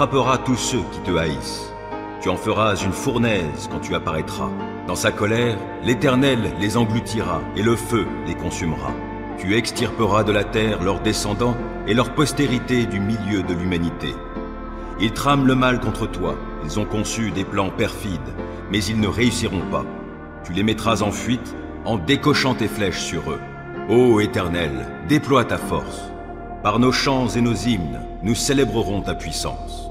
frapperas tous ceux qui te haïssent. Tu en feras une fournaise quand tu apparaîtras. Dans sa colère, l'Éternel les engloutira et le feu les consumera. Tu extirperas de la terre leurs descendants et leur postérité du milieu de l'humanité. Ils trament le mal contre toi, ils ont conçu des plans perfides, mais ils ne réussiront pas. Tu les mettras en fuite en décochant tes flèches sur eux. Ô Éternel, déploie ta force. Par nos chants et nos hymnes, nous célébrerons ta puissance.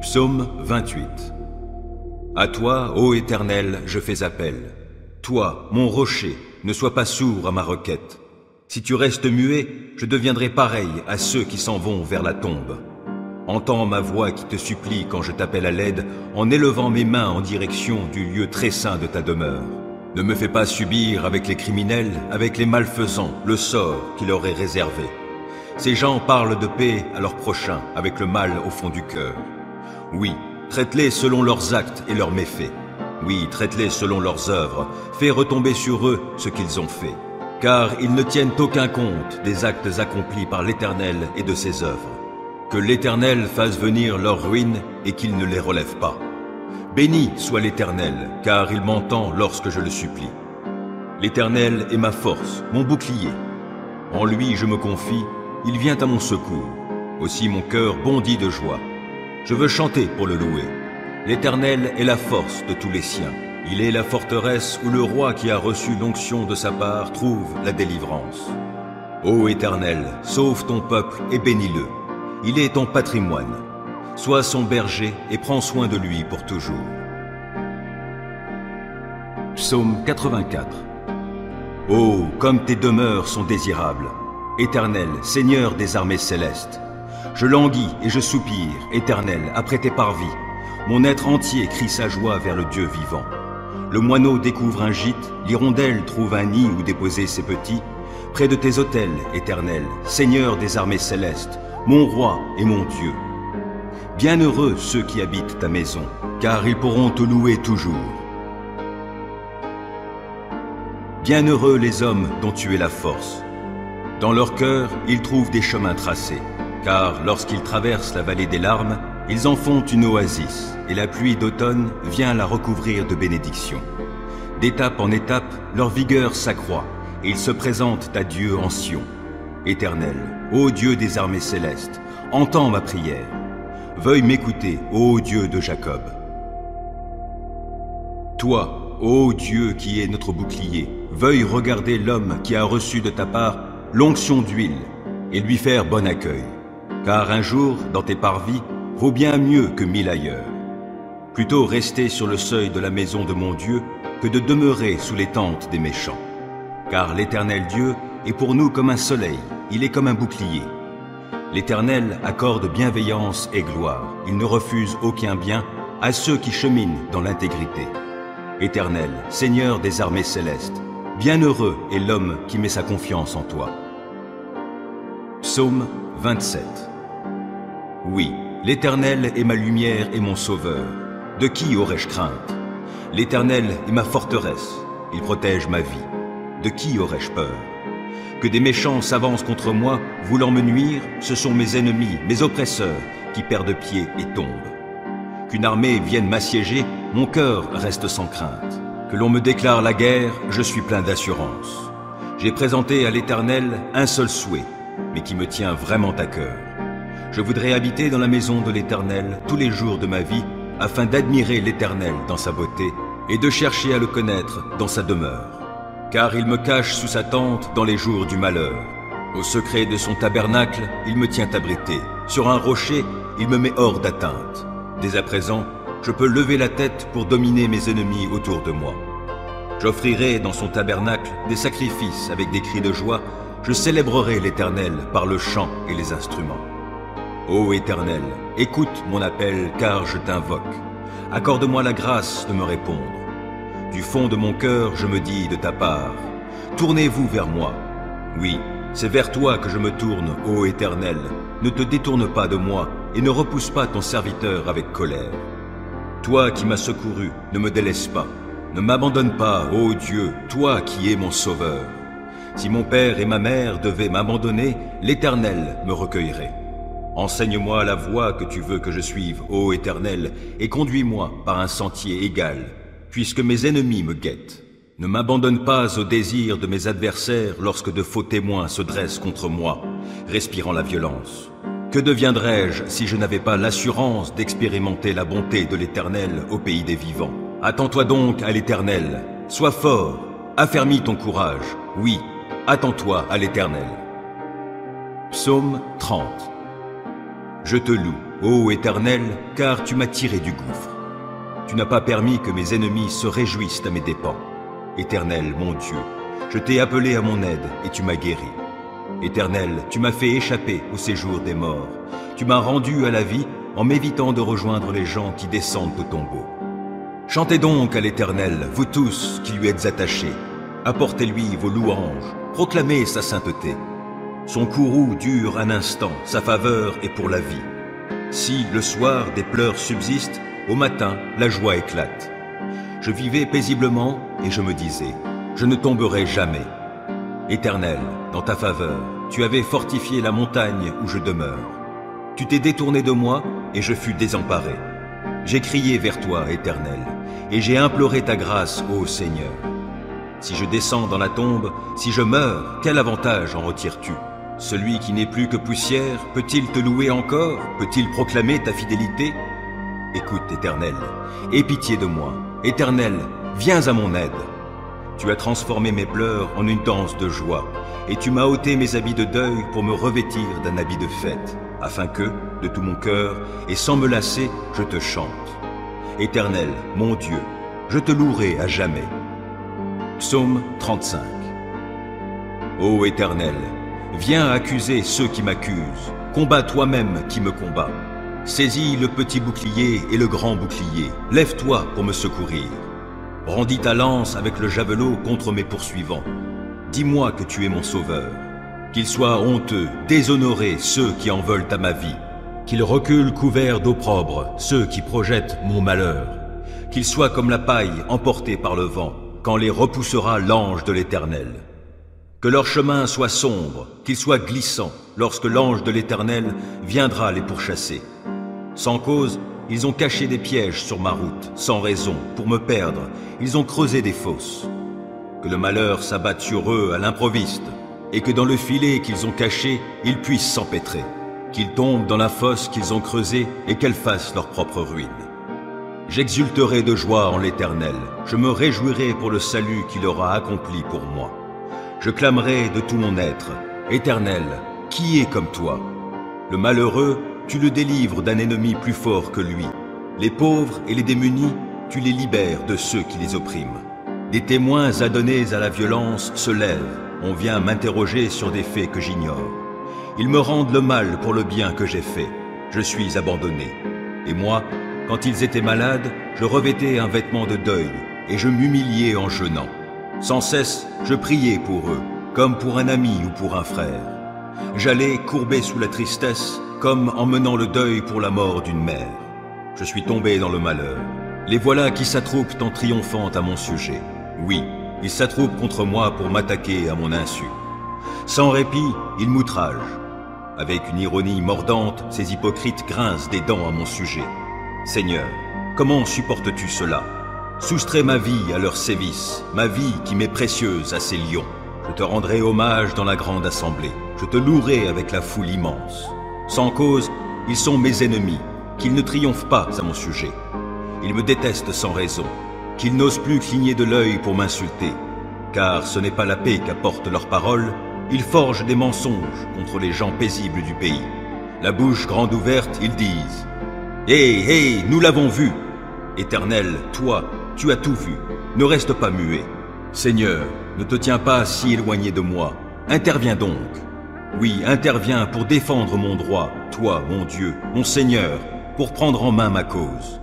Psaume 28. À toi, ô Éternel, je fais appel. Toi, mon rocher, ne sois pas sourd à ma requête. Si tu restes muet, je deviendrai pareil à ceux qui s'en vont vers la tombe. Entends ma voix qui te supplie quand je t'appelle à l'aide, en élevant mes mains en direction du lieu très saint de ta demeure. Ne me fais pas subir avec les criminels, avec les malfaisants, le sort qui leur est réservé. Ces gens parlent de paix à leurs prochains, avec le mal au fond du cœur. Oui, traite-les selon leurs actes et leurs méfaits. Oui, traite-les selon leurs œuvres, fais retomber sur eux ce qu'ils ont fait. Car ils ne tiennent aucun compte des actes accomplis par l'Éternel et de ses œuvres. Que l'Éternel fasse venir leur ruine et qu'il ne les relève pas. Béni soit l'Éternel, car il m'entend lorsque je le supplie. L'Éternel est ma force, mon bouclier. En lui je me confie, il vient à mon secours. Aussi mon cœur bondit de joie. Je veux chanter pour le louer. L'Éternel est la force de tous les siens. Il est la forteresse où le roi qui a reçu l'onction de sa part trouve la délivrance. Ô Éternel, sauve ton peuple et bénis-le. Il est ton patrimoine. Sois son berger et prends soin de lui pour toujours. Psaume 84. Oh, comme tes demeures sont désirables, Éternel, Seigneur des armées célestes. Je languis et je soupire, Éternel, après tes parvis. Mon être entier crie sa joie vers le Dieu vivant. Le moineau découvre un gîte, l'hirondelle trouve un nid où déposer ses petits. Près de tes autels, Éternel, Seigneur des armées célestes, mon roi et mon Dieu. Bienheureux ceux qui habitent ta maison, car ils pourront te louer toujours. Bienheureux les hommes dont tu es la force. Dans leur cœur, ils trouvent des chemins tracés, car lorsqu'ils traversent la vallée des larmes, ils en font une oasis, et la pluie d'automne vient la recouvrir de bénédictions. D'étape en étape, leur vigueur s'accroît, et ils se présentent à Dieu en Sion. Éternel, ô Dieu des armées célestes, entends ma prière. Veuille m'écouter, ô Dieu de Jacob. Toi, ô Dieu qui es notre bouclier, veuille regarder l'homme qui a reçu de ta part l'onction d'huile et lui faire bon accueil. Car un jour, dans tes parvis, vaut bien mieux que 1000 ailleurs. Plutôt rester sur le seuil de la maison de mon Dieu que de demeurer sous les tentes des méchants. Car l'Éternel Dieu est pour nous comme un soleil, il est comme un bouclier. L'Éternel accorde bienveillance et gloire, il ne refuse aucun bien à ceux qui cheminent dans l'intégrité. Éternel, Seigneur des armées célestes, bienheureux est l'homme qui met sa confiance en toi. Psaume 27. Oui, l'Éternel est ma lumière et mon sauveur. De qui aurais-je crainte? L'Éternel est ma forteresse, il protège ma vie. De qui aurais-je peur? Que des méchants s'avancent contre moi, voulant me nuire, ce sont mes ennemis, mes oppresseurs, qui perdent pied et tombent. Qu'une armée vienne m'assiéger, mon cœur reste sans crainte. Que l'on me déclare la guerre, je suis plein d'assurance. J'ai présenté à l'Éternel un seul souhait, mais qui me tient vraiment à cœur. Je voudrais habiter dans la maison de l'Éternel tous les jours de ma vie, afin d'admirer l'Éternel dans sa beauté et de chercher à le connaître dans sa demeure. Car il me cache sous sa tente dans les jours du malheur. Au secret de son tabernacle, il me tient abrité. Sur un rocher, il me met hors d'atteinte. Dès à présent, je peux lever la tête pour dominer mes ennemis autour de moi. J'offrirai dans son tabernacle des sacrifices avec des cris de joie. Je célébrerai l'Éternel par le chant et les instruments. Ô Éternel, écoute mon appel car je t'invoque. Accorde-moi la grâce de me répondre. Du fond de mon cœur, je me dis de ta part, tournez-vous vers moi. Oui, c'est vers toi que je me tourne, ô Éternel. Ne te détourne pas de moi et ne repousse pas ton serviteur avec colère. Toi qui m'as secouru, ne me délaisse pas. Ne m'abandonne pas, ô Dieu, toi qui es mon sauveur. Si mon père et ma mère devaient m'abandonner, l'Éternel me recueillerait. Enseigne-moi la voie que tu veux que je suive, ô Éternel, et conduis-moi par un sentier égal, puisque mes ennemis me guettent. Ne m'abandonne pas au désir de mes adversaires lorsque de faux témoins se dressent contre moi, respirant la violence. Que deviendrais-je si je n'avais pas l'assurance d'expérimenter la bonté de l'Éternel au pays des vivants? Attends-toi donc à l'Éternel, sois fort, affermis ton courage, oui, attends-toi à l'Éternel. Psaume 30. Je te loue, ô Éternel, car tu m'as tiré du gouffre. Tu n'as pas permis que mes ennemis se réjouissent à mes dépens. Éternel, mon Dieu, je t'ai appelé à mon aide et tu m'as guéri. Éternel, tu m'as fait échapper au séjour des morts. Tu m'as rendu à la vie en m'évitant de rejoindre les gens qui descendent au tombeau. Chantez donc à l'Éternel, vous tous qui lui êtes attachés. Apportez-lui vos louanges, proclamez sa sainteté. Son courroux dure un instant, sa faveur est pour la vie. Si, le soir, des pleurs subsistent, au matin, la joie éclate. Je vivais paisiblement et je me disais, je ne tomberai jamais. Éternel, dans ta faveur, tu avais fortifié la montagne où je demeure. Tu t'es détourné de moi et je fus désemparé. J'ai crié vers toi, Éternel, et j'ai imploré ta grâce, ô Seigneur. Si je descends dans la tombe, si je meurs, quel avantage en retires-tu? Celui qui n'est plus que poussière, peut-il te louer encore? Peut-il proclamer ta fidélité? Écoute, Éternel, aie pitié de moi. Éternel, viens à mon aide. Tu as transformé mes pleurs en une danse de joie, et tu m'as ôté mes habits de deuil pour me revêtir d'un habit de fête, afin que, de tout mon cœur, et sans me lasser, je te chante. Éternel, mon Dieu, je te louerai à jamais. Psaume 35. Ô Éternel, viens accuser ceux qui m'accusent, combats toi-même qui me combat. Saisis le petit bouclier et le grand bouclier, lève-toi pour me secourir. Brandis ta lance avec le javelot contre mes poursuivants. Dis-moi que tu es mon sauveur. Qu'ils soient honteux, déshonorés ceux qui en veulent à ma vie. Qu'ils reculent couverts d'opprobre ceux qui projettent mon malheur. Qu'ils soient comme la paille emportée par le vent, quand les repoussera l'ange de l'Éternel. Que leur chemin soit sombre, qu'il soit glissant, lorsque l'ange de l'Éternel viendra les pourchasser. Sans cause, ils ont caché des pièges sur ma route, sans raison, pour me perdre, ils ont creusé des fosses. Que le malheur s'abatte sur eux à l'improviste, et que dans le filet qu'ils ont caché, ils puissent s'empêtrer. Qu'ils tombent dans la fosse qu'ils ont creusée et qu'elle fasse leur propre ruine. J'exulterai de joie en l'Éternel, je me réjouirai pour le salut qu'il aura accompli pour moi. Je clamerai de tout mon être, Éternel, qui est comme toi? Le malheureux, tu le délivres d'un ennemi plus fort que lui. Les pauvres et les démunis, tu les libères de ceux qui les oppriment. Des témoins adonnés à la violence se lèvent, on vient m'interroger sur des faits que j'ignore. Ils me rendent le mal pour le bien que j'ai fait, je suis abandonné. Et moi, quand ils étaient malades, je revêtais un vêtement de deuil, et je m'humiliais en jeûnant. Sans cesse, je priais pour eux, comme pour un ami ou pour un frère. J'allais courbé sous la tristesse, comme en menant le deuil pour la mort d'une mère. Je suis tombé dans le malheur. Les voilà qui s'attroupent en triomphant à mon sujet. Oui, ils s'attroupent contre moi pour m'attaquer à mon insu. Sans répit, ils m'outragent. Avec une ironie mordante, ces hypocrites grincent des dents à mon sujet. Seigneur, comment supportes-tu cela? Soustrais ma vie à leurs sévices, ma vie qui m'est précieuse à ces lions. Je te rendrai hommage dans la grande assemblée. Je te louerai avec la foule immense. Sans cause, ils sont mes ennemis, qu'ils ne triomphent pas à mon sujet. Ils me détestent sans raison, qu'ils n'osent plus cligner de l'œil pour m'insulter. Car ce n'est pas la paix qu'apportent leurs paroles, ils forgent des mensonges contre les gens paisibles du pays. La bouche grande ouverte, ils disent « Hé, nous l'avons vu !» Éternel, toi, tu as tout vu, ne reste pas muet. Seigneur, ne te tiens pas si éloigné de moi, interviens donc. Oui, interviens pour défendre mon droit, toi, mon Dieu, mon Seigneur, pour prendre en main ma cause.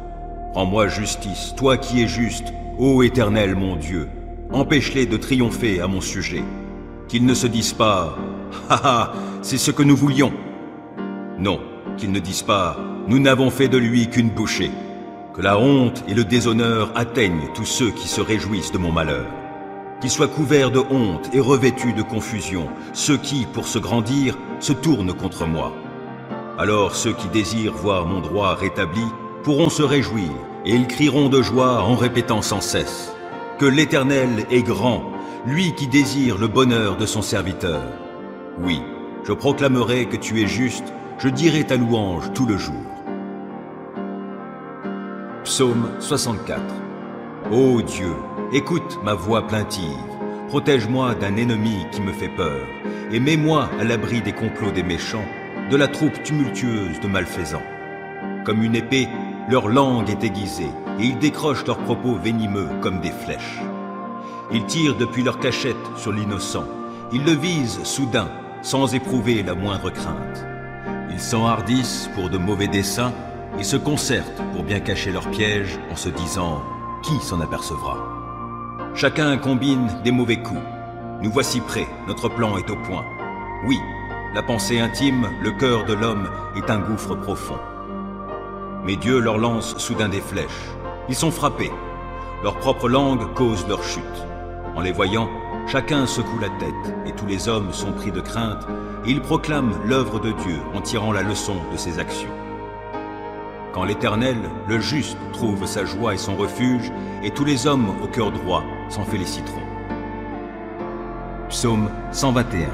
Rends-moi justice, toi qui es juste, ô Éternel, mon Dieu. Empêche-les de triompher à mon sujet. Qu'ils ne se disent pas « Ha ha, c'est ce que nous voulions !» Non, qu'ils ne disent pas « Nous n'avons fait de lui qu'une bouchée !» Que la honte et le déshonneur atteignent tous ceux qui se réjouissent de mon malheur. Qu'ils soient couverts de honte et revêtus de confusion, ceux qui, pour se grandir, se tournent contre moi. Alors ceux qui désirent voir mon droit rétabli pourront se réjouir, et ils crieront de joie en répétant sans cesse que l'Éternel est grand, lui qui désire le bonheur de son serviteur. Oui, je proclamerai que tu es juste, je dirai ta louange tout le jour. Psaume 64. Ô Dieu, écoute ma voix plaintive, protège-moi d'un ennemi qui me fait peur, et mets-moi à l'abri des complots des méchants, de la troupe tumultueuse de malfaisants. Comme une épée, leur langue est aiguisée, et ils décrochent leurs propos venimeux comme des flèches. Ils tirent depuis leur cachette sur l'innocent, ils le visent soudain, sans éprouver la moindre crainte. Ils s'enhardissent pour de mauvais desseins, ils se concertent pour bien cacher leurs pièges en se disant « Qui s'en apercevra ?» Chacun combine des mauvais coups. Nous voici prêts, notre plan est au point. Oui, la pensée intime, le cœur de l'homme est un gouffre profond. Mais Dieu leur lance soudain des flèches. Ils sont frappés. Leur propre langue cause leur chute. En les voyant, chacun secoue la tête et tous les hommes sont pris de crainte et ils proclament l'œuvre de Dieu en tirant la leçon de ses actions. Quand l'Éternel, le juste, trouve sa joie et son refuge, et tous les hommes au cœur droit s'en féliciteront. Psaume 121.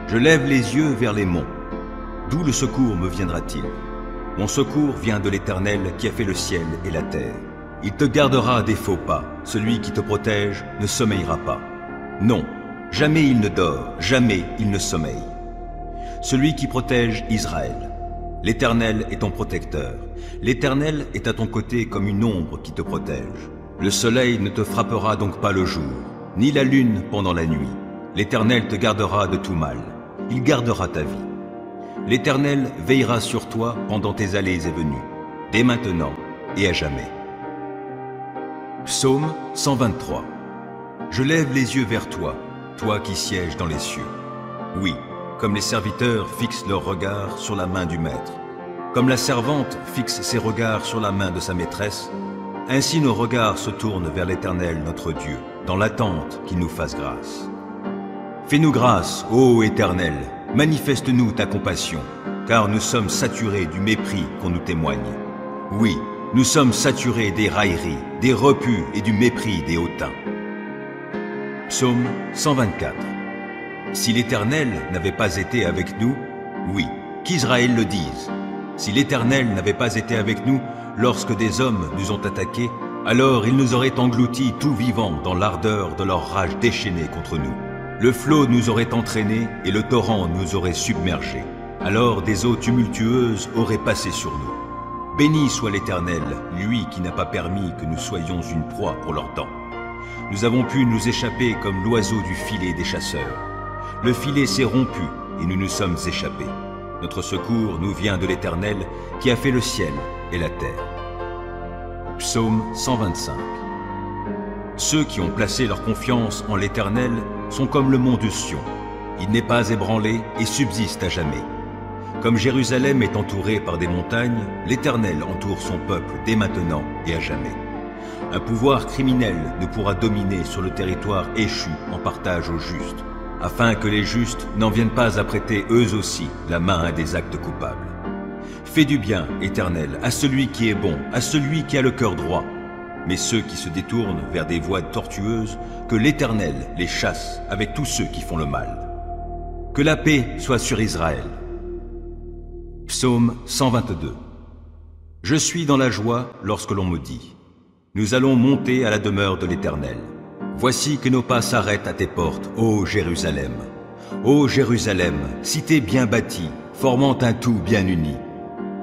Je lève les yeux vers les monts. D'où le secours me viendra-t-il? Mon secours vient de l'Éternel qui a fait le ciel et la terre. Il te gardera des faux pas. Celui qui te protège ne sommeillera pas. Non, jamais il ne dort, jamais il ne sommeille. Celui qui protège Israël. L'Éternel est ton protecteur. L'Éternel est à ton côté comme une ombre qui te protège. Le soleil ne te frappera donc pas le jour, ni la lune pendant la nuit. L'Éternel te gardera de tout mal. Il gardera ta vie. L'Éternel veillera sur toi pendant tes allées et venues, dès maintenant et à jamais. Psaume 123. Je lève les yeux vers toi, toi qui sièges dans les cieux. Oui, comme les serviteurs fixent leur regard sur la main du maître, comme la servante fixe ses regards sur la main de sa maîtresse, ainsi nos regards se tournent vers l'Éternel notre Dieu, dans l'attente qu'il nous fasse grâce. Fais-nous grâce, ô Éternel, manifeste-nous ta compassion, car nous sommes saturés du mépris qu'on nous témoigne. Oui, nous sommes saturés des railleries, des repus et du mépris des hautains. Psaume 124. Si l'Éternel n'avait pas été avec nous, oui, qu'Israël le dise. Si l'Éternel n'avait pas été avec nous lorsque des hommes nous ont attaqués, alors ils nous auraient engloutis tout vivants dans l'ardeur de leur rage déchaînée contre nous. Le flot nous aurait entraînés et le torrent nous aurait submergés. Alors des eaux tumultueuses auraient passé sur nous. Béni soit l'Éternel, lui qui n'a pas permis que nous soyons une proie pour leurs dents. Nous avons pu nous échapper comme l'oiseau du filet des chasseurs. Le filet s'est rompu et nous nous sommes échappés. Notre secours nous vient de l'Éternel qui a fait le ciel et la terre. Psaume 125. Ceux qui ont placé leur confiance en l'Éternel sont comme le mont de Sion. Il n'est pas ébranlé et subsiste à jamais. Comme Jérusalem est entourée par des montagnes, l'Éternel entoure son peuple dès maintenant et à jamais. Un pouvoir criminel ne pourra dominer sur le territoire échu en partage aux justes, afin que les justes n'en viennent pas à prêter eux aussi la main à des actes coupables. Fais du bien, Éternel, à celui qui est bon, à celui qui a le cœur droit. Mais ceux qui se détournent vers des voies tortueuses, que l'Éternel les chasse avec tous ceux qui font le mal. Que la paix soit sur Israël. Psaume 122. Je suis dans la joie lorsque l'on me dit « Nous allons monter à la demeure de l'Éternel ». Voici que nos pas s'arrêtent à tes portes, ô Jérusalem. Ô Jérusalem, cité bien bâtie, formant un tout bien uni.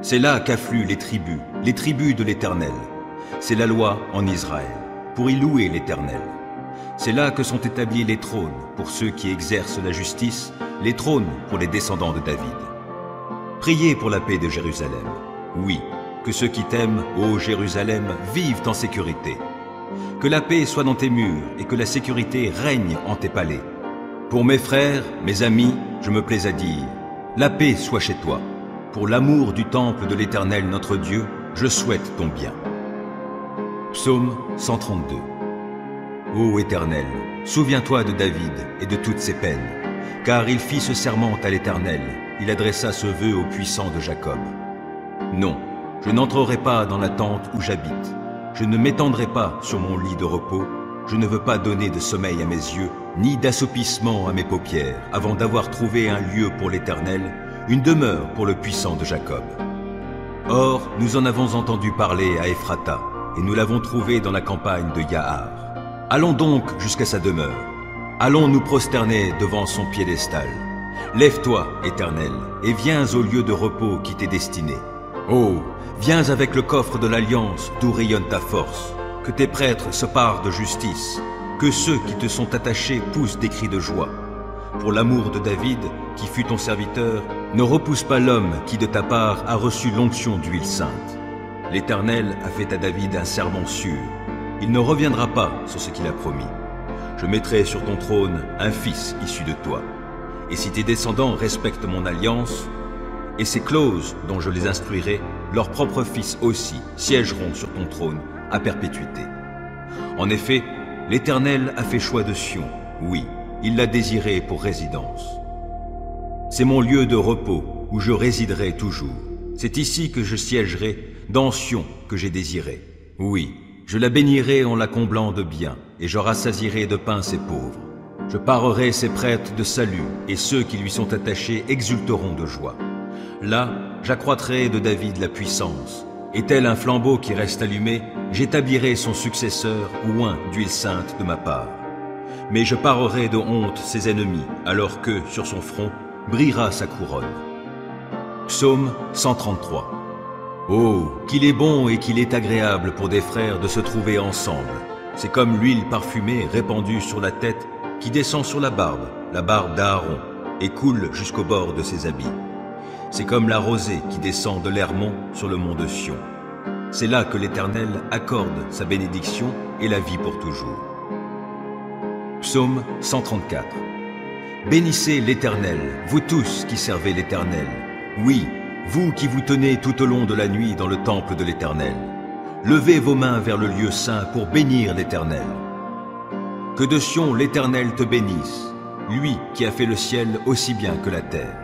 C'est là qu'affluent les tribus de l'Éternel. C'est la loi en Israël, pour y louer l'Éternel. C'est là que sont établis les trônes pour ceux qui exercent la justice, les trônes pour les descendants de David. Priez pour la paix de Jérusalem. Oui, que ceux qui t'aiment, ô Jérusalem, vivent en sécurité. Que la paix soit dans tes murs et que la sécurité règne en tes palais. Pour mes frères, mes amis, je me plais à dire, la paix soit chez toi. Pour l'amour du temple de l'Éternel notre Dieu, je souhaite ton bien. Psaume 132. Ô Éternel, souviens-toi de David et de toutes ses peines, car il fit ce serment à l'Éternel, il adressa ce vœu au puissant de Jacob. Non, je n'entrerai pas dans la tente où j'habite. Je ne m'étendrai pas sur mon lit de repos. Je ne veux pas donner de sommeil à mes yeux, ni d'assoupissement à mes paupières, avant d'avoir trouvé un lieu pour l'Éternel, une demeure pour le puissant de Jacob. Or, nous en avons entendu parler à Ephrata, et nous l'avons trouvé dans la campagne de Yahar. Allons donc jusqu'à sa demeure. Allons nous prosterner devant son piédestal. Lève-toi, Éternel, et viens au lieu de repos qui t'est destiné. Oh, viens avec le coffre de l'Alliance d'où rayonne ta force. Que tes prêtres se parent de justice, que ceux qui te sont attachés poussent des cris de joie. Pour l'amour de David, qui fut ton serviteur, ne repousse pas l'homme qui de ta part a reçu l'onction d'huile sainte. L'Éternel a fait à David un serment sûr. Il ne reviendra pas sur ce qu'il a promis. Je mettrai sur ton trône un fils issu de toi. Et si tes descendants respectent mon alliance, et ces clauses dont je les instruirai, leurs propres fils aussi siégeront sur ton trône à perpétuité. En effet, l'Éternel a fait choix de Sion, oui, il l'a désiré pour résidence. C'est mon lieu de repos, où je résiderai toujours. C'est ici que je siégerai, dans Sion que j'ai désiré. Oui, je la bénirai en la comblant de biens, et je rassasierai de pain ses pauvres. Je parerai ses prêtres de salut, et ceux qui lui sont attachés exulteront de joie. Là, j'accroîtrai de David la puissance, et tel un flambeau qui reste allumé, j'établirai son successeur oint d'huile sainte de ma part. Mais je parerai de honte ses ennemis, alors que, sur son front, brillera sa couronne. Psaume 133. Oh, qu'il est bon et qu'il est agréable pour des frères de se trouver ensemble. C'est comme l'huile parfumée répandue sur la tête qui descend sur la barbe d'Aaron, et coule jusqu'au bord de ses habits. C'est comme la rosée qui descend de l'Hermon sur le mont de Sion. C'est là que l'Éternel accorde sa bénédiction et la vie pour toujours. Psaume 134. Bénissez l'Éternel, vous tous qui servez l'Éternel. Oui, vous qui vous tenez tout au long de la nuit dans le temple de l'Éternel. Levez vos mains vers le lieu saint pour bénir l'Éternel. Que de Sion l'Éternel te bénisse, lui qui a fait le ciel aussi bien que la terre.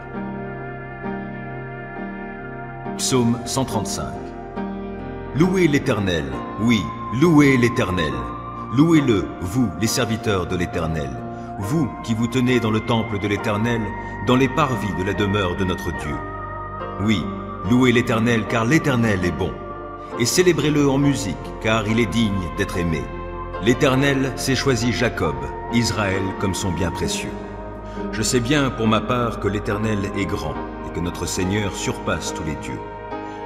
Psaume 135. Louez l'Éternel, oui, louez l'Éternel. Louez-le, vous, les serviteurs de l'Éternel, vous qui vous tenez dans le temple de l'Éternel, dans les parvis de la demeure de notre Dieu. Oui, louez l'Éternel, car l'Éternel est bon, et célébrez-le en musique, car il est digne d'être aimé. L'Éternel s'est choisi Jacob, Israël comme son bien précieux. Je sais bien pour ma part que l'Éternel est grand, et que notre Seigneur surpasse tous les dieux.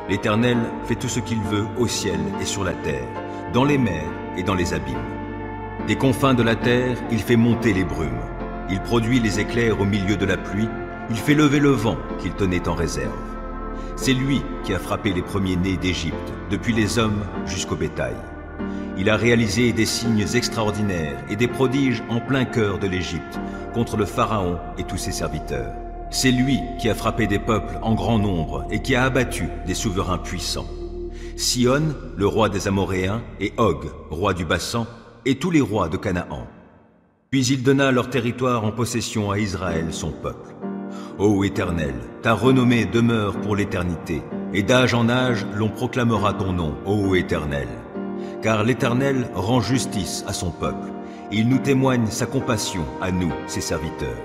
L'Éternel fait tout ce qu'il veut au ciel et sur la terre, dans les mers et dans les abîmes. Des confins de la terre, il fait monter les brumes. Il produit les éclairs au milieu de la pluie. Il fait lever le vent qu'il tenait en réserve. C'est lui qui a frappé les premiers-nés d'Égypte, depuis les hommes jusqu'au bétail. Il a réalisé des signes extraordinaires et des prodiges en plein cœur de l'Égypte, contre le Pharaon et tous ses serviteurs. C'est lui qui a frappé des peuples en grand nombre et qui a abattu des souverains puissants. Sihon, le roi des Amoréens, et Og, roi du Bassan, et tous les rois de Canaan. Puis il donna leur territoire en possession à Israël, son peuple. Ô Éternel, ta renommée demeure pour l'éternité, et d'âge en âge l'on proclamera ton nom, ô Éternel. Car l'Éternel rend justice à son peuple, et il nous témoigne sa compassion à nous, ses serviteurs.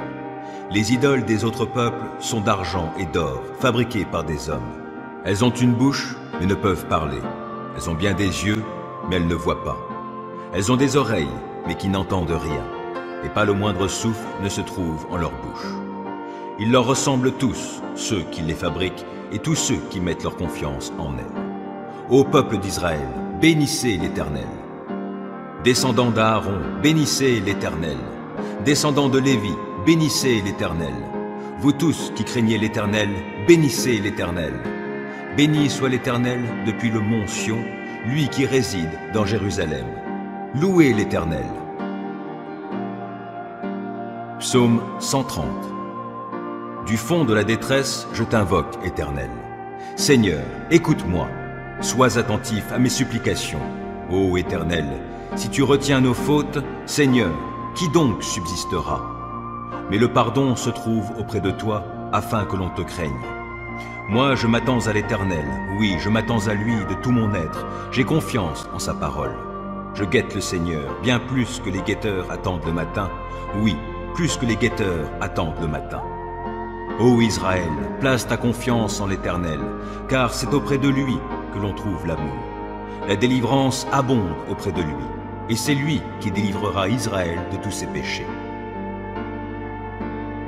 Les idoles des autres peuples sont d'argent et d'or, fabriquées par des hommes. Elles ont une bouche, mais ne peuvent parler. Elles ont bien des yeux, mais elles ne voient pas. Elles ont des oreilles, mais qui n'entendent rien. Et pas le moindre souffle ne se trouve en leur bouche. Ils leur ressemblent tous, ceux qui les fabriquent, et tous ceux qui mettent leur confiance en elles. Ô peuple d'Israël, bénissez l'Éternel. Descendants d'Aaron, bénissez l'Éternel. Descendants de Lévi, bénissez l'Éternel. Vous tous qui craignez l'Éternel, bénissez l'Éternel. Béni soit l'Éternel depuis le mont Sion, lui qui réside dans Jérusalem. Louez l'Éternel. Psaume 130. Du fond de la détresse, je t'invoque, Éternel. Seigneur, écoute-moi. Sois attentif à mes supplications. Ô Éternel, si tu retiens nos fautes, Seigneur, qui donc subsistera? Mais le pardon se trouve auprès de toi, afin que l'on te craigne. Moi, je m'attends à l'Éternel, oui, je m'attends à lui de tout mon être, j'ai confiance en sa parole. Je guette le Seigneur, bien plus que les guetteurs attendent le matin, oui, plus que les guetteurs attendent le matin. Ô Israël, place ta confiance en l'Éternel, car c'est auprès de lui que l'on trouve l'amour. La délivrance abonde auprès de lui, et c'est lui qui délivrera Israël de tous ses péchés.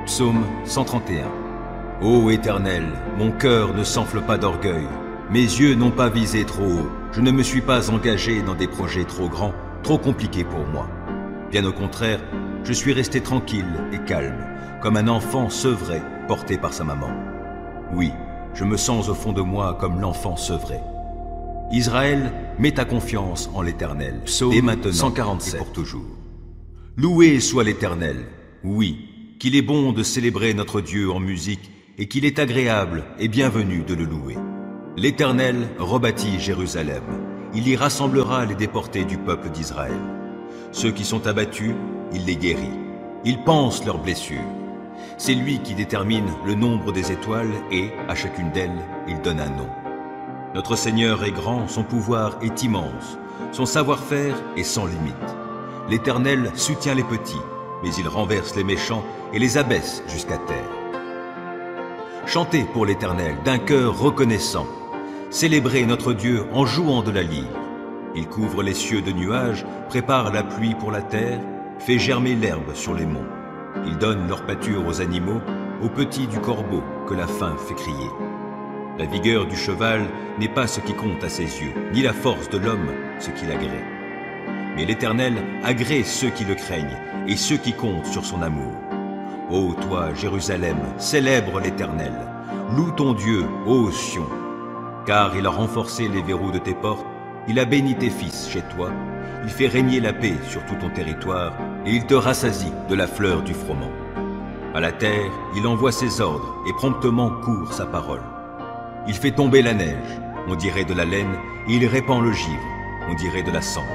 Psaume 131. Ô Éternel, mon cœur ne s'enfle pas d'orgueil, mes yeux n'ont pas visé trop haut, je ne me suis pas engagé dans des projets trop grands, trop compliqués pour moi. Bien au contraire, je suis resté tranquille et calme, comme un enfant sevré porté par sa maman. Oui, je me sens au fond de moi comme l'enfant sevré. Israël, mets ta confiance en l'Éternel, dès maintenant 147 et pour toujours. Loué soit l'Éternel, oui, qu'il est bon de célébrer notre Dieu en musique et qu'il est agréable et bienvenu de le louer. L'Éternel rebâtit Jérusalem, il y rassemblera les déportés du peuple d'Israël. Ceux qui sont abattus, il les guérit, il panse leurs blessures. C'est lui qui détermine le nombre des étoiles et, à chacune d'elles, il donne un nom. Notre Seigneur est grand, son pouvoir est immense, son savoir-faire est sans limite. L'Éternel soutient les petits, mais il renverse les méchants et les abaisse jusqu'à terre. Chantez pour l'Éternel d'un cœur reconnaissant. Célébrez notre Dieu en jouant de la lyre. Il couvre les cieux de nuages, prépare la pluie pour la terre, fait germer l'herbe sur les monts. Il donne leur pâture aux animaux, aux petits du corbeau que la faim fait crier. La vigueur du cheval n'est pas ce qui compte à ses yeux, ni la force de l'homme ce qui l'agrée. Mais l'Éternel agrée ceux qui le craignent et ceux qui comptent sur son amour. Ô toi, Jérusalem, célèbre l'Éternel. Loue ton Dieu, ô Sion. Car il a renforcé les verrous de tes portes, il a béni tes fils chez toi, il fait régner la paix sur tout ton territoire, et il te rassasie de la fleur du froment. À la terre, il envoie ses ordres, et promptement court sa parole. Il fait tomber la neige, on dirait de la laine, et il répand le givre, on dirait de la cendre.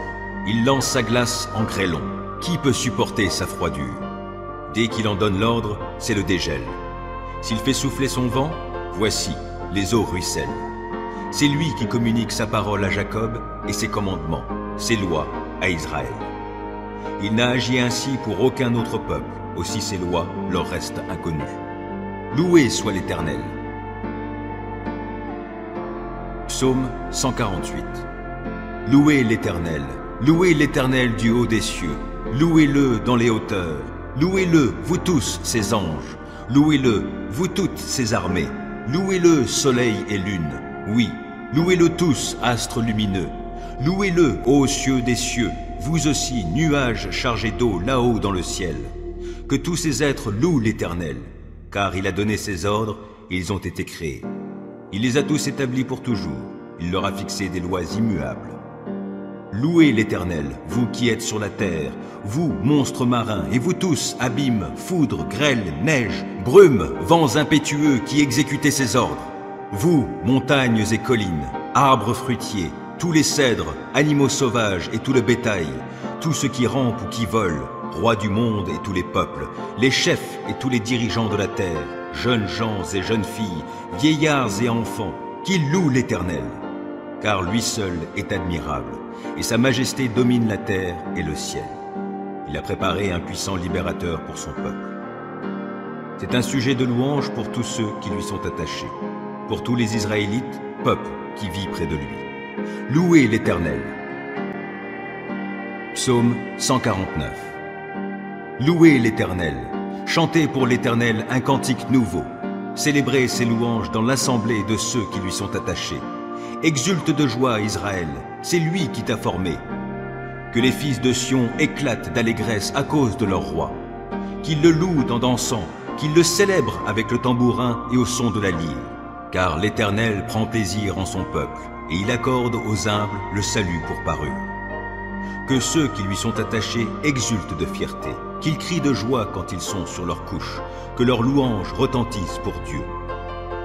Il lance sa glace en grêlon, qui peut supporter sa froidure? Dès qu'il en donne l'ordre, c'est le dégel. S'il fait souffler son vent, voici, les eaux ruissellent. C'est lui qui communique sa parole à Jacob et ses commandements, ses lois à Israël. Il n'a agi ainsi pour aucun autre peuple, aussi ses lois leur restent inconnues. Loué soit l'Éternel. Psaume 148. Louez l'Éternel du haut des cieux, louez-le dans les hauteurs, louez-le, vous tous, ses anges, louez-le, vous toutes, ses armées, louez-le, soleil et lune, oui, louez-le tous, astres lumineux, louez-le, ô cieux des cieux, vous aussi, nuages chargés d'eau là-haut dans le ciel. Que tous ces êtres louent l'Éternel, car il a donné ses ordres et ils ont été créés. Il les a tous établis pour toujours, il leur a fixé des lois immuables. Louez l'Éternel, vous qui êtes sur la terre, vous, monstres marins, et vous tous, abîmes, foudre, grêle, neige, brume, vents impétueux qui exécutez ses ordres. Vous, montagnes et collines, arbres fruitiers, tous les cèdres, animaux sauvages et tout le bétail, tout ce qui rampe ou qui vole, rois du monde et tous les peuples, les chefs et tous les dirigeants de la terre, jeunes gens et jeunes filles, vieillards et enfants, qui louent l'Éternel. Car lui seul est admirable, et sa majesté domine la terre et le ciel. Il a préparé un puissant libérateur pour son peuple. C'est un sujet de louange pour tous ceux qui lui sont attachés, pour tous les Israélites, peuple qui vit près de lui. Louez l'Éternel. Psaume 149. Louez l'Éternel, chantez pour l'Éternel un cantique nouveau, célébrez ses louanges dans l'assemblée de ceux qui lui sont attachés. Exulte de joie, Israël, c'est lui qui t'a formé. Que les fils de Sion éclatent d'allégresse à cause de leur roi. Qu'ils le louent en dansant, qu'ils le célèbrent avec le tambourin et au son de la lyre. Car l'Éternel prend plaisir en son peuple, et il accorde aux humbles le salut pour parure. Que ceux qui lui sont attachés exultent de fierté, qu'ils crient de joie quand ils sont sur leur couche, que leurs louanges retentissent pour Dieu.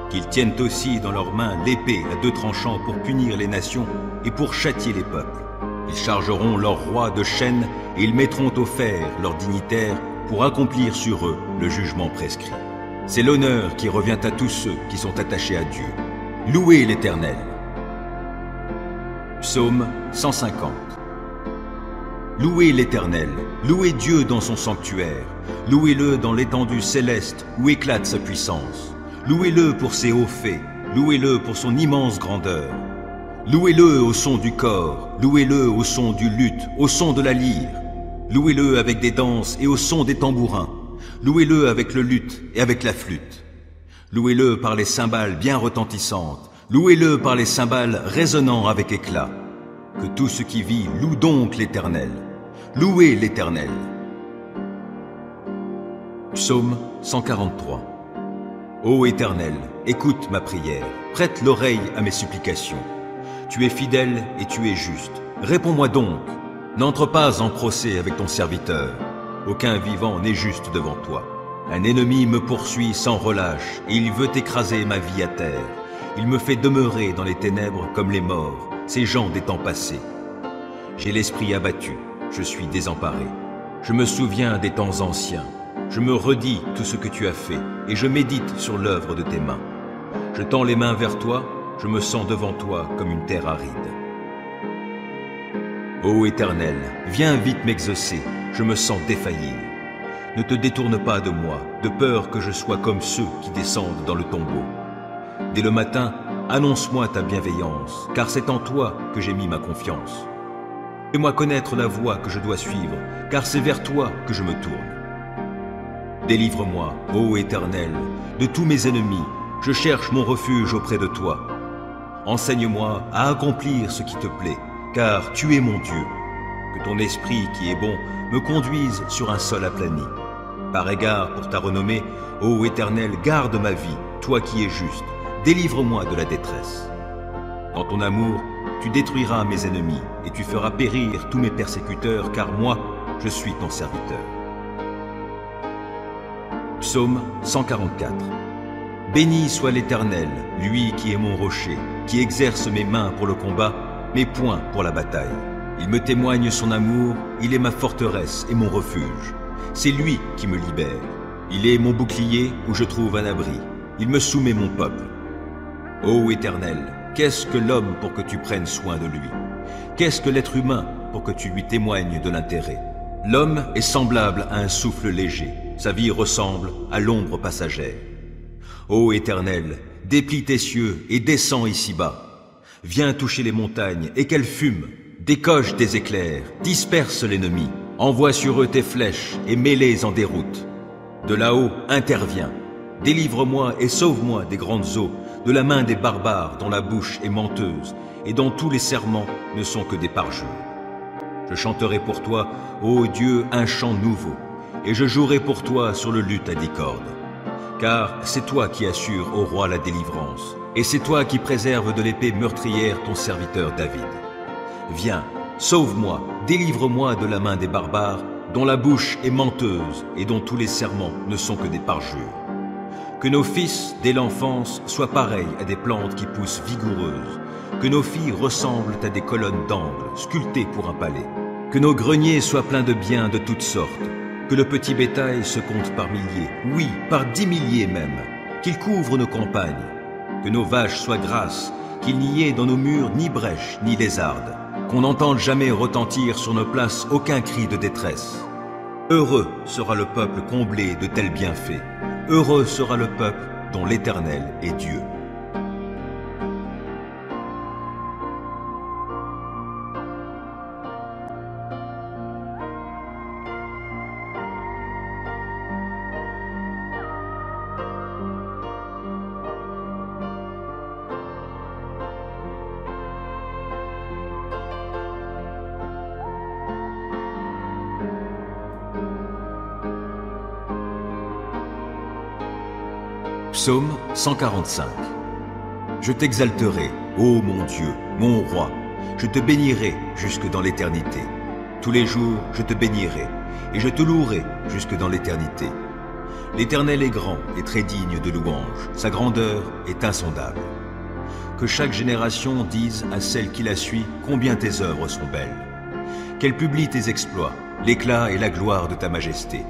Qu'ils tiennent aussi dans leurs mains l'épée à deux tranchants pour punir les nations et pour châtier les peuples. Ils chargeront leurs rois de chaînes et ils mettront au fer leurs dignitaires pour accomplir sur eux le jugement prescrit. C'est l'honneur qui revient à tous ceux qui sont attachés à Dieu. Louez l'Éternel. Psaume 150. Louez l'Éternel, louez Dieu dans son sanctuaire, louez-le dans l'étendue céleste où éclate sa puissance. Louez-le pour ses hauts faits, louez-le pour son immense grandeur. Louez-le au son du cor, louez-le au son du luth, au son de la lyre. Louez-le avec des danses et au son des tambourins. Louez-le avec le luth et avec la flûte. Louez-le par les cymbales bien retentissantes. Louez-le par les cymbales résonnant avec éclat. Que tout ce qui vit loue donc l'Éternel. Louez l'Éternel. Psaume 143. Ô Éternel, écoute ma prière, prête l'oreille à mes supplications. Tu es fidèle et tu es juste. Réponds-moi donc. N'entre pas en procès avec ton serviteur. Aucun vivant n'est juste devant toi. Un ennemi me poursuit sans relâche et il veut écraser ma vie à terre. Il me fait demeurer dans les ténèbres comme les morts, ces gens des temps passés. J'ai l'esprit abattu, je suis désemparé. Je me souviens des temps anciens. Je me redis tout ce que tu as fait et je médite sur l'œuvre de tes mains. Je tends les mains vers toi, je me sens devant toi comme une terre aride. Ô Éternel, viens vite m'exaucer, je me sens défaillir. Ne te détourne pas de moi, de peur que je sois comme ceux qui descendent dans le tombeau. Dès le matin, annonce-moi ta bienveillance, car c'est en toi que j'ai mis ma confiance. Fais-moi connaître la voie que je dois suivre, car c'est vers toi que je me tourne. Délivre-moi, ô Éternel, de tous mes ennemis, je cherche mon refuge auprès de toi. Enseigne-moi à accomplir ce qui te plaît, car tu es mon Dieu. Que ton esprit qui est bon me conduise sur un sol aplani. Par égard pour ta renommée, ô Éternel, garde ma vie, toi qui es juste, délivre-moi de la détresse. Dans ton amour, tu détruiras mes ennemis et tu feras périr tous mes persécuteurs, car moi, je suis ton serviteur. Psaume 144. Béni soit l'Éternel, lui qui est mon rocher, qui exerce mes mains pour le combat, mes poings pour la bataille. Il me témoigne son amour, il est ma forteresse et mon refuge. C'est lui qui me libère. Il est mon bouclier où je trouve un abri. Il me soumet mon peuple. Ô Éternel, qu'est-ce que l'homme pour que tu prennes soin de lui? Qu'est-ce que l'être humain pour que tu lui témoignes de l'intérêt? L'homme est semblable à un souffle léger. Sa vie ressemble à l'ombre passagère. Ô Éternel, déplie tes cieux et descends ici-bas. Viens toucher les montagnes et qu'elles fument. Décoche tes éclairs, disperse l'ennemi. Envoie sur eux tes flèches et mets-les en déroute. De là-haut, interviens. Délivre-moi et sauve-moi des grandes eaux, de la main des barbares dont la bouche est menteuse et dont tous les serments ne sont que des parjures. Je chanterai pour toi, ô Dieu, un chant nouveau, et je jouerai pour toi sur le luth à 10 cordes. Car c'est toi qui assures au roi la délivrance, et c'est toi qui préserves de l'épée meurtrière ton serviteur David. Viens, sauve-moi, délivre-moi de la main des barbares, dont la bouche est menteuse et dont tous les serments ne sont que des parjures. Que nos fils, dès l'enfance, soient pareils à des plantes qui poussent vigoureuses, que nos filles ressemblent à des colonnes d'angle, sculptées pour un palais, que nos greniers soient pleins de biens de toutes sortes, que le petit bétail se compte par milliers, oui, par 10 milliers même, qu'il couvre nos campagnes, que nos vaches soient grasses, qu'il n'y ait dans nos murs ni brèche ni lézarde, qu'on n'entende jamais retentir sur nos places aucun cri de détresse. Heureux sera le peuple comblé de tels bienfaits, heureux sera le peuple dont l'Éternel est Dieu. Psaume 145. Je t'exalterai, ô mon Dieu, mon roi, je te bénirai jusque dans l'éternité. Tous les jours, je te bénirai, et je te louerai jusque dans l'éternité. L'Éternel est grand et très digne de louange, sa grandeur est insondable. Que chaque génération dise à celle qui la suit combien tes œuvres sont belles. Qu'elle publie tes exploits, l'éclat et la gloire de ta majesté.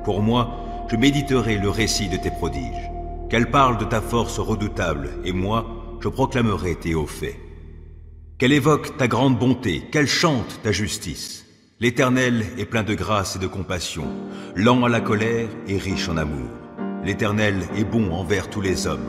Pour moi, je méditerai le récit de tes prodiges. Qu'elle parle de ta force redoutable, et moi, je proclamerai tes hauts faits. Qu'elle évoque ta grande bonté, qu'elle chante ta justice. L'Éternel est plein de grâce et de compassion, lent à la colère et riche en amour. L'Éternel est bon envers tous les hommes,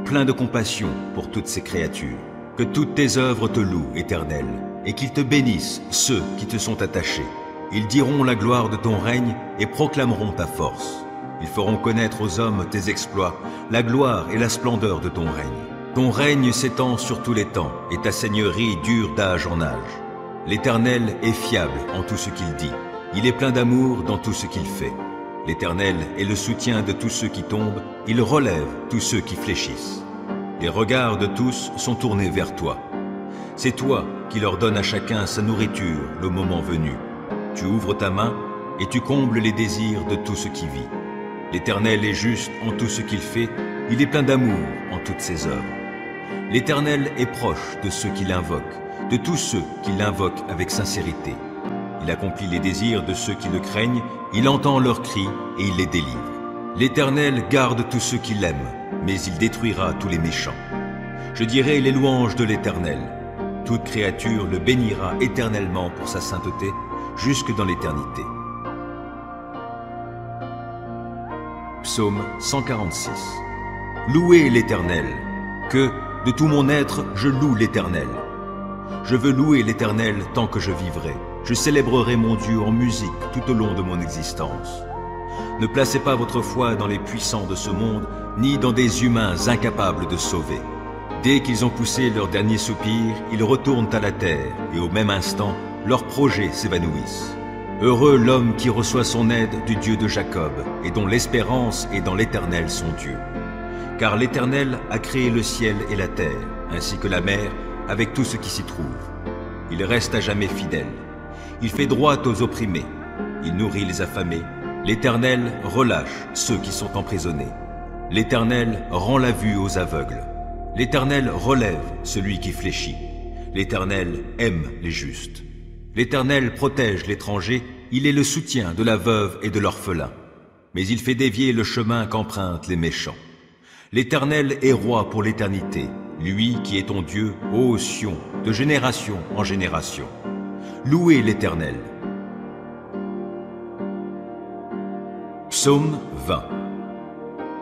plein de compassion pour toutes ses créatures. Que toutes tes œuvres te louent, Éternel, et qu'ils te bénissent ceux qui te sont attachés. Ils diront la gloire de ton règne et proclameront ta force. Ils feront connaître aux hommes tes exploits, la gloire et la splendeur de ton règne. Ton règne s'étend sur tous les temps, et ta seigneurie dure d'âge en âge. L'Éternel est fiable en tout ce qu'il dit. Il est plein d'amour dans tout ce qu'il fait. L'Éternel est le soutien de tous ceux qui tombent, il relève tous ceux qui fléchissent. Les regards de tous sont tournés vers toi. C'est toi qui leur donnes à chacun sa nourriture le moment venu. Tu ouvres ta main et tu combles les désirs de tout ce qui vit. L'Éternel est juste en tout ce qu'il fait, il est plein d'amour en toutes ses œuvres. L'Éternel est proche de ceux qui l'invoquent, de tous ceux qui l'invoquent avec sincérité. Il accomplit les désirs de ceux qui le craignent, il entend leurs cris et il les délivre. L'Éternel garde tous ceux qui l'aiment, mais il détruira tous les méchants. Je dirai les louanges de l'Éternel. Toute créature le bénira éternellement pour sa sainteté, jusque dans l'éternité. Psaume 146. Louez l'Éternel, que, de tout mon être, je loue l'Éternel. Je veux louer l'Éternel tant que je vivrai. Je célébrerai mon Dieu en musique tout au long de mon existence. Ne placez pas votre foi dans les puissants de ce monde, ni dans des humains incapables de sauver. Dès qu'ils ont poussé leur dernier soupir, ils retournent à la terre, et au même instant, leurs projets s'évanouissent. Heureux l'homme qui reçoit son aide du Dieu de Jacob, et dont l'espérance est dans l'Éternel son Dieu. Car l'Éternel a créé le ciel et la terre, ainsi que la mer, avec tout ce qui s'y trouve. Il reste à jamais fidèle. Il fait droit aux opprimés. Il nourrit les affamés. L'Éternel relâche ceux qui sont emprisonnés. L'Éternel rend la vue aux aveugles. L'Éternel relève celui qui fléchit. L'Éternel aime les justes. L'Éternel protège l'étranger, il est le soutien de la veuve et de l'orphelin. Mais il fait dévier le chemin qu'empruntent les méchants. L'Éternel est roi pour l'éternité, lui qui est ton Dieu, ô Sion, de génération en génération. Louez l'Éternel. Psaume 20.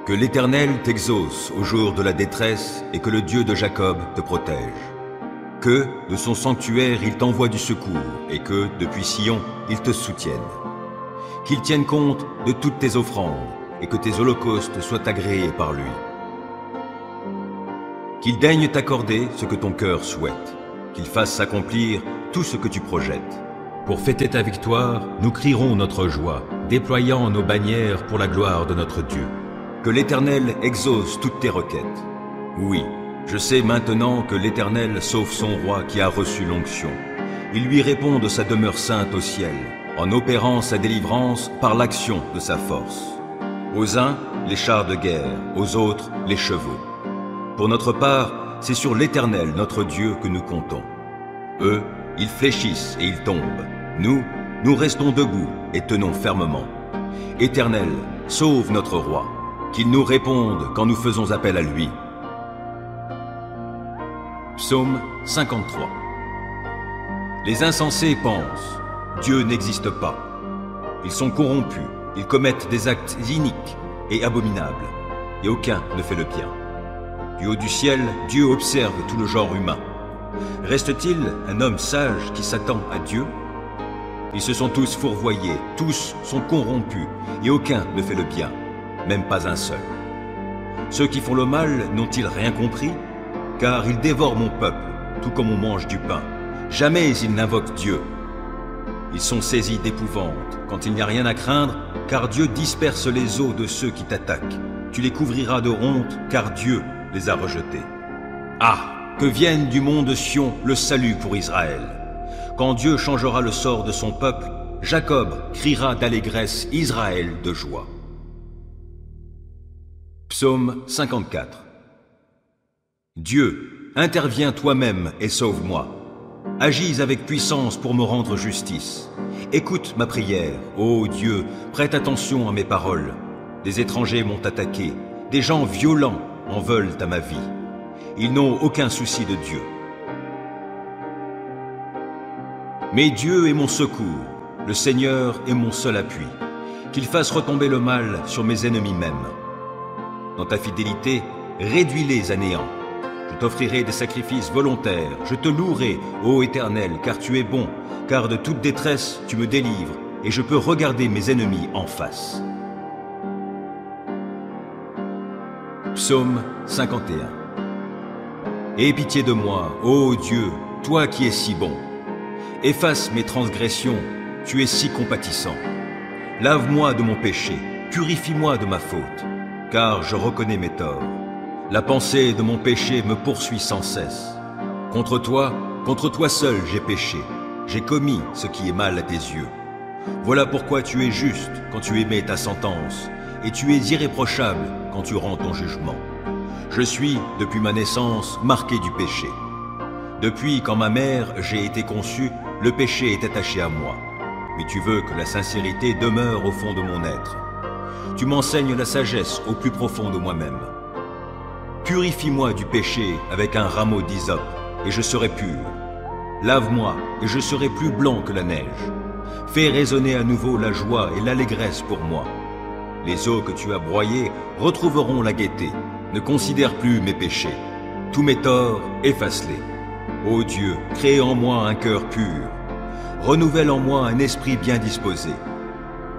Que l'Éternel t'exauce au jour de la détresse et que le Dieu de Jacob te protège. Que, de son sanctuaire, il t'envoie du secours et que, depuis Sion, il te soutienne. Qu'il tienne compte de toutes tes offrandes et que tes holocaustes soient agréés par lui. Qu'il daigne t'accorder ce que ton cœur souhaite, qu'il fasse s'accomplir tout ce que tu projettes. Pour fêter ta victoire, nous crierons notre joie, déployant nos bannières pour la gloire de notre Dieu. Que l'Éternel exauce toutes tes requêtes. Oui, je sais maintenant que l'Éternel sauve son roi qui a reçu l'onction. Il lui répond de sa demeure sainte au ciel, en opérant sa délivrance par l'action de sa force. Aux uns, les chars de guerre, aux autres, les chevaux. Pour notre part, c'est sur l'Éternel, notre Dieu, que nous comptons. Eux, ils fléchissent et ils tombent. Nous restons debout et tenons fermement. Éternel, sauve notre roi, qu'il nous réponde quand nous faisons appel à lui. Psaume 53. Les insensés pensent, Dieu n'existe pas. Ils sont corrompus, ils commettent des actes iniques et abominables, et aucun ne fait le bien. Du haut du ciel, Dieu observe tout le genre humain. Reste-t-il un homme sage qui s'attend à Dieu? Ils se sont tous fourvoyés, tous sont corrompus, et aucun ne fait le bien, même pas un seul. Ceux qui font le mal n'ont-ils rien compris? Car ils dévorent mon peuple, tout comme on mange du pain. Jamais ils n'invoquent Dieu. Ils sont saisis d'épouvante, quand il n'y a rien à craindre, car Dieu disperse les os de ceux qui t'attaquent. Tu les couvriras de honte, car Dieu les a rejetés. Ah! Que vienne du mont de Sion le salut pour Israël. Quand Dieu changera le sort de son peuple, Jacob criera d'allégresse, Israël de joie. Psaume 54. Dieu, interviens toi-même et sauve-moi. Agis avec puissance pour me rendre justice. Écoute ma prière, ô Dieu, prête attention à mes paroles. Des étrangers m'ont attaqué, des gens violents en veulent à ma vie. Ils n'ont aucun souci de Dieu. Mais Dieu est mon secours, le Seigneur est mon seul appui. Qu'il fasse retomber le mal sur mes ennemis mêmes. Dans ta fidélité, réduis-les à néant. Je t'offrirai des sacrifices volontaires, je te louerai, ô Éternel, car tu es bon, car de toute détresse tu me délivres, et je peux regarder mes ennemis en face. Psaume 51. Aie pitié de moi, ô Dieu, toi qui es si bon. Efface mes transgressions, tu es si compatissant. Lave-moi de mon péché, purifie-moi de ma faute, car je reconnais mes torts. La pensée de mon péché me poursuit sans cesse. Contre toi seul j'ai péché, j'ai commis ce qui est mal à tes yeux. Voilà pourquoi tu es juste quand tu émets ta sentence, et tu es irréprochable quand tu rends ton jugement. Je suis, depuis ma naissance, marqué du péché. Depuis quand ma mère j'ai été conçue, le péché est attaché à moi. Mais tu veux que la sincérité demeure au fond de mon être. Tu m'enseignes la sagesse au plus profond de moi-même. Purifie-moi du péché avec un rameau d'hysope, et je serai pur. Lave-moi, et je serai plus blanc que la neige. Fais résonner à nouveau la joie et l'allégresse pour moi. Les eaux que tu as broyées retrouveront la gaieté. Ne considère plus mes péchés. Tous mes torts, efface-les. Ô Dieu, crée en moi un cœur pur. Renouvelle en moi un esprit bien disposé.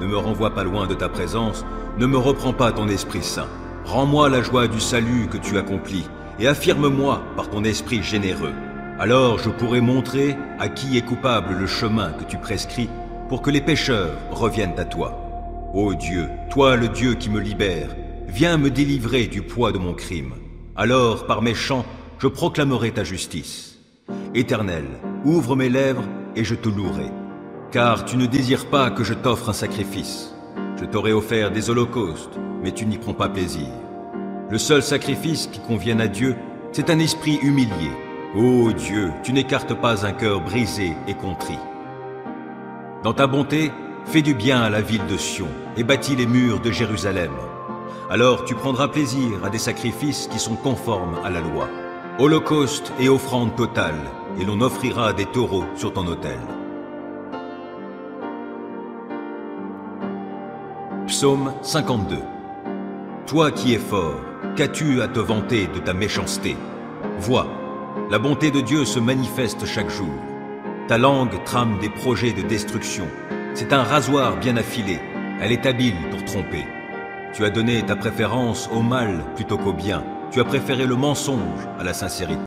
Ne me renvoie pas loin de ta présence, ne me reprends pas ton Esprit Saint. Rends-moi la joie du salut que tu accomplis, et affirme-moi par ton esprit généreux. Alors je pourrai montrer à qui est coupable le chemin que tu prescris, pour que les pécheurs reviennent à toi. Ô Dieu, toi le Dieu qui me libère, viens me délivrer du poids de mon crime. Alors, par mes chants, je proclamerai ta justice. Éternel, ouvre mes lèvres, et je te louerai. Car tu ne désires pas que je t'offre un sacrifice. Je t'aurais offert des holocaustes, mais tu n'y prends pas plaisir. Le seul sacrifice qui convienne à Dieu, c'est un esprit humilié. Ô Dieu, tu n'écartes pas un cœur brisé et contrit. Dans ta bonté, fais du bien à la ville de Sion et bâtis les murs de Jérusalem. Alors tu prendras plaisir à des sacrifices qui sont conformes à la loi. Holocauste et offrande totale, et l'on offrira des taureaux sur ton autel. Psaume 52. Toi qui es fort, qu'as-tu à te vanter de ta méchanceté? Vois, la bonté de Dieu se manifeste chaque jour. Ta langue trame des projets de destruction. C'est un rasoir bien affilé, elle est habile pour tromper. Tu as donné ta préférence au mal plutôt qu'au bien. Tu as préféré le mensonge à la sincérité.